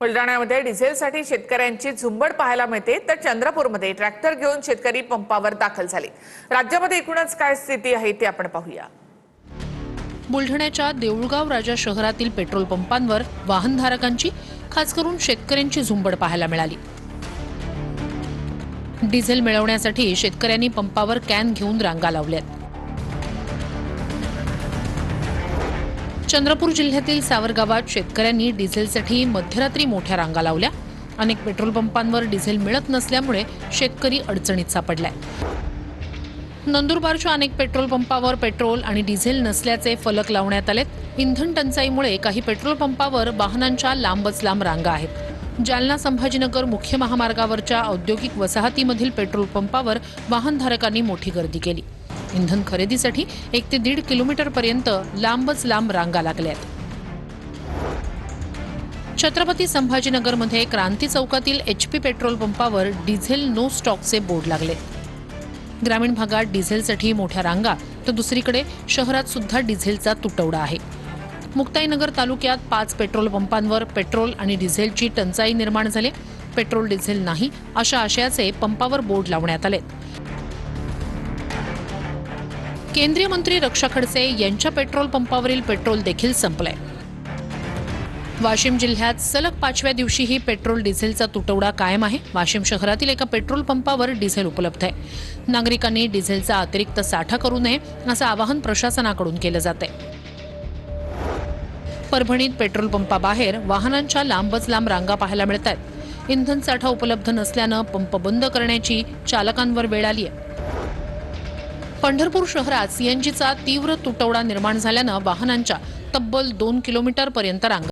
बुलढाण्यामध्ये डिझेलसाठी शेतकऱ्यांची झुंबड पाहायला मिळते, तर चंद्रपूरमध्ये ट्रॅक्टर घेऊन शेतकरी पंपावर दाखल झाले। राज्यामध्ये एकूणच काय स्थिती आहे ते आपण पाहूया। बुलढाण्याच्या देऊळगाव राजा शहरातील पेट्रोल पंपांवर वाहनधारकांची, खास करून शेतकऱ्यांची झुंबड पाहायला मिळाली। डिझेल मिळवण्यासाठी शेतकऱ्यांनी पंपावर कॅन घेऊन रांगा लावल्यात। चंद्रपूर जिल्ह्यातील सावरगावात शेतकऱ्यांनी डिझेलसाठी मध्यरात्री मोठ्या रांगा लावल्या। अनेक पेट्रोल पंपांवर डिझेल मिळत नसल्यामुळे शेतकरी अडचणीत सापडलाय। नंदुरबारच्या अनेक पेट्रोल पंपावर पेट्रोल आणि डिझेल नसल्याचे फलक लावण्यात आलेत। इंधन टंचाईमुळे काही पेट्रोल पंपावर वाहनांच्या लांबच लांब रांगा आहेत। जालना संभाजीनगर मुख्य महामार्गावरच्या औद्योगिक वसाहतीमधील पेट्रोल पंपावर वाहनधारकांनी मोठी गर्दी केली। इंधन खरेदीसाठी 1 ते 1.5 किलोमीटरपर्यंत लांबच लांब रांगा लागल्यात। छत्रपती संभाजीनगरमध्ये क्रांती चौकातील HP पेट्रोल पंपावर डिझेल नो स्टॉकचे बोर्ड लागले। ग्रामीण भागात डिझेलसाठी मोठ्या रांगा, तर दुसरीकडे शहरात सुद्धा डिझेलचा तुटवडा आहे। मुक्ताईनगर तालुक्यात 5 पेट्रोल पंपांवर पेट्रोल आणि डिझेलची टंचाई निर्माण झाली। पेट्रोल डिझेल नाही अशा आशयाचे पंपावर बोर्ड लावण्यात आले। केंद्रीय मंत्री रक्षा खडसे यांच्या पेट्रोल पंपावरील पेट्रोल देखील संपलंय। वाशिम जिल्ह्यात सलग 5व्या दिवशीही पेट्रोल डिझेलचा तुटवडा कायम आहे। वाशिम शहरातील एका पेट्रोल पंपावर डिझेल उपलब्ध आहे। नागरिकांनी डिझेलचा अतिरिक्त साठा करू नये असं आवाहन प्रशासनाकडून केलं जातंय। परभणीत पेट्रोल पंपाबाहेर वाहनांच्या लांबच लांब रांगा पाहायला मिळतात। इंधन साठा उपलब्ध नसल्यानं पंप बंद करण्याची चालकांवर वेळ आली आहे। पंढरपूर शहरात CNGचा तीव्र तुटवडा निर्माण झाल्यानं वाहनांच्या तब्बल 2 किलोमीटरपर्यंत रांगा